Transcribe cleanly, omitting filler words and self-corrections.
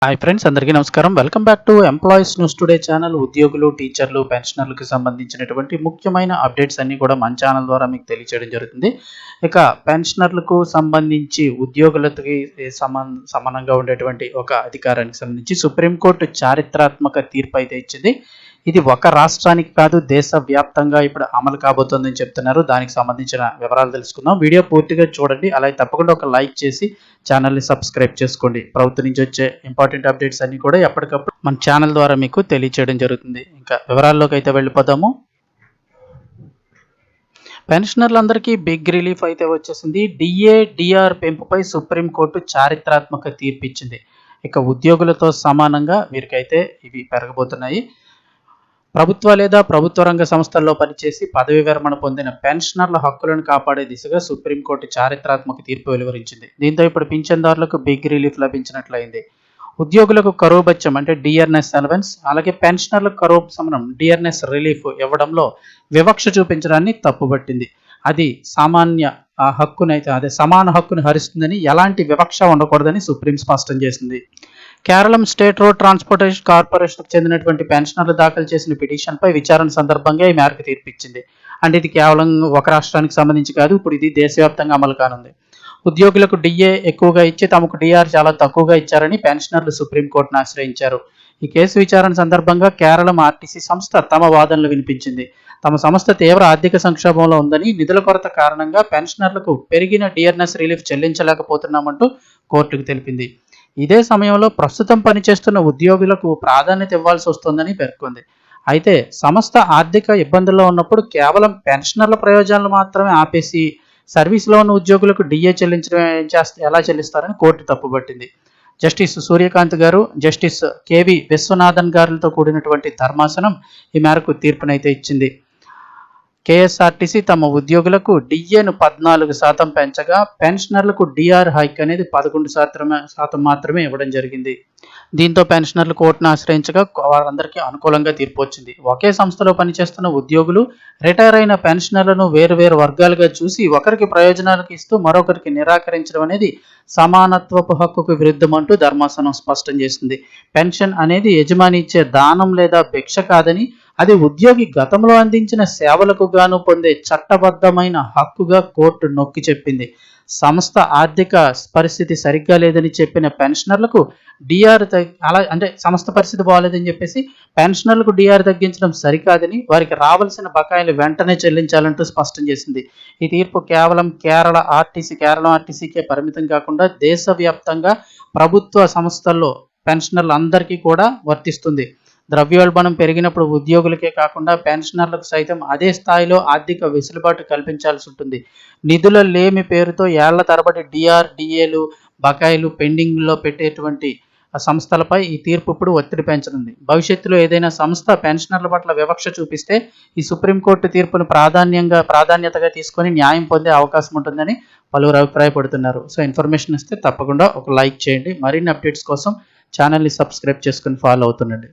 Hi friends, అందరికీ నమస్కారం. Welcome back to employees news today channel. ఉద్యోగులు, టీచర్లు, పెన్షనర్లకు సంబంధించినటువంటి ముఖ్యమైన అప్డేట్స్ అన్ని కూడా మన ఛానల్ ద్వారా మీకు తెలియచేయడం జరుగుతుంది. ఇక పెన్షనర్లకు సంబంధించి ఉద్యోగులకి సమానంగా ఉండేటువంటి ఒక అధికారానికి సంబంధించి సుప్రీంకోర్టు చారిత్రాత్మక తీర్పు అయితే ఇచ్చింది. ఇది ఒక రాష్ట్రానికి కాదు, దేశవ్యాప్తంగా ఇప్పుడు అమలు కాబోతోందని చెప్తున్నారు. దానికి సంబంధించిన వివరాలు తెలుసుకుందాం. వీడియో పూర్తిగా చూడండి, అలాగే తప్పకుండా ఒక లైక్ చేసి ఛానల్ని సబ్స్క్రైబ్ చేసుకోండి. ప్రభుత్వం నుంచి వచ్చే ఇంపార్టెంట్ అప్డేట్స్ అన్ని కూడా ఎప్పటికప్పుడు మన ఛానల్ ద్వారా మీకు తెలియచేయడం జరుగుతుంది. ఇంకా వివరాల్లోకి అయితే వెళ్ళిపోదాము. పెన్షనర్లందరికీ బిగ్ రిలీఫ్ అయితే వచ్చేసింది. డిఏ, డిఆర్ పెంపుపై సుప్రీంకోర్టు చారిత్రాత్మక తీర్పు ఇచ్చింది. ఇక ఉద్యోగులతో సమానంగా వీరికైతే ఇవి పెరగబోతున్నాయి. ప్రభుత్వ లేదా ప్రభుత్వ రంగ సంస్థల్లో పనిచేసి పదవి విరమణ పొందిన పెన్షనర్ల హక్కులను కాపాడే దిశగా సుప్రీంకోర్టు చారిత్రాత్మక తీర్పు వెలువరించింది. దీంతో ఇప్పుడు పింఛన్దారులకు బిగ్ రిలీఫ్ లభించినట్లయింది. ఉద్యోగులకు కరువు బత్యం అంటే డిఆర్ఎస్ అలవెన్స్, అలాగే పెన్షనర్లకు కరువు ఉపశమనం డిఆర్ఎస్ రిలీఫ్ ఇవ్వడంలో వివక్ష చూపించడాన్ని తప్పుబట్టింది. అది సామాన్య హక్కునైతే సమాన హక్కును హరిస్తుందని, ఎలాంటి వివక్ష ఉండకూడదని సుప్రీం స్పష్టం చేసింది. కేరళం స్టేట్ రోడ్ ట్రాన్స్పోర్టేషన్ కార్పొరేషన్కు చెందినటువంటి పెన్షనర్లు దాఖలు చేసిన పిటిషన్పై విచారణ సందర్భంగా ఈ మేరకు తీర్పిచ్చింది. అంటే ఇది కేవలం ఒక రాష్ట్రానికి సంబంధించి కాదు, ఇప్పుడు ఇది దేశవ్యాప్తంగా అమలు కానుంది. ఉద్యోగులకు డిఏ ఎక్కువగా ఇచ్చి తమకు డిఆర్ చాలా తక్కువగా ఇచ్చారని పెన్షనర్లు సుప్రీంకోర్టును ఆశ్రయించారు. ఈ కేసు విచారణ సందర్భంగా కేరళం ఆర్టీసీ సంస్థ తమ వాదనలు వినిపించింది. తమ సంస్థ తీవ్ర ఆర్థిక సంక్షోభంలో ఉందని, నిధుల కొరత కారణంగా పెన్షనర్లకు పెరిగిన డిఆర్ఎస్ రిలీఫ్ చెల్లించలేకపోతున్నామంటూ కోర్టుకు తెలిపింది. ఇదే సమయంలో ప్రస్తుతం పనిచేస్తున్న ఉద్యోగులకు ప్రాధాన్యత ఇవ్వాల్సి వస్తుందని పేర్కొంది. అయితే సంస్థ ఆర్థిక ఇబ్బందుల్లో ఉన్నప్పుడు కేవలం పెన్షనర్ల ప్రయోజనాలు మాత్రమే ఆపేసి సర్వీస్లో ఉన్న ఉద్యోగులకు డిఏ చెల్లించడం ఎలా చెల్లిస్తారని కోర్టు తప్పుబట్టింది. జస్టిస్ సూర్యకాంత్ గారు, జస్టిస్ కేవి విశ్వనాథన్ గారులతో కూడినటువంటి ధర్మాసనం ఈ మేరకు తీర్పునైతే ఇచ్చింది. కేఎస్ఆర్టీసీ తమ ఉద్యోగులకు డిఏను 14% పెంచగా పెన్షనర్లకు డిఆర్ హైక్ అనేది 11% మాత్రమే ఇవ్వడం జరిగింది. దీంతో పెన్షనర్లు కోర్టును ఆశ్రయించగా వారందరికీ అనుకూలంగా తీర్పు వచ్చింది. ఒకే సంస్థలో పనిచేస్తున్న ఉద్యోగులు, రిటైర్ అయిన పెన్షనర్లను వేరువేరు వర్గాలుగా చూసి ఒకరికి ప్రయోజనాలకు ఇస్తూ మరొకరికి నిరాకరించడం అనేది సమానత్వపు హక్కుకు విరుద్ధమంటూ ధర్మాసనం స్పష్టం చేసింది. పెన్షన్ అనేది యజమాని ఇచ్చే దానం లేదా భిక్ష కాదని, అది ఉద్యోగి గతంలో అందించిన సేవలకు గాను పొందే చట్టబద్ధమైన హక్కుగా కోర్టు నొక్కి చెప్పింది. సంస్థ ఆర్థిక పరిస్థితి సరిగ్గా లేదని చెప్పిన పెన్షనర్లకు డిఆర్ సంస్థ పరిస్థితి బాగాలేదని చెప్పేసి పెన్షనర్లకు డిఆర్ తగ్గించడం సరికాదని, వారికి రావాల్సిన బకాయిలు వెంటనే చెల్లించాలంటూ స్పష్టం చేసింది. ఈ తీర్పు కేవలం కేరళం ఆర్టీసీకే పరిమితం కాకుండా దేశవ్యాప్తంగా ప్రభుత్వ సంస్థల్లో పెన్షనర్లందరికీ కూడా వర్తిస్తుంది. ద్రవ్యోల్బణం పెరిగినప్పుడు ఉద్యోగులకే కాకుండా పెన్షనర్లకు సైతం అదే స్థాయిలో ఆర్థిక వెసులుబాటు కల్పించాల్సి ఉంటుంది. నిధుల లేమి పేరుతో ఏళ్ల తరబడి డిఆర్, డిఏలు బకాయిలు పెండింగ్లో పెట్టేటువంటి సంస్థలపై ఈ తీర్పు ఇప్పుడు ఒత్తిడి పెంచనుంది. భవిష్యత్తులో ఏదైనా సంస్థ పెన్షనర్ల పట్ల వివక్ష చూపిస్తే ఈ సుప్రీంకోర్టు తీర్పును ప్రాధాన్యతగా తీసుకొని న్యాయం పొందే అవకాశం ఉంటుందని పలువురు అభిప్రాయపడుతున్నారు. సో ఇన్ఫర్మేషన్ ఇస్తే తప్పకుండా ఒక లైక్ చేయండి. మరిన్ని అప్డేట్స్ కోసం ఛానల్ని సబ్స్క్రైబ్ చేసుకుని ఫాలో అవుతుండండి.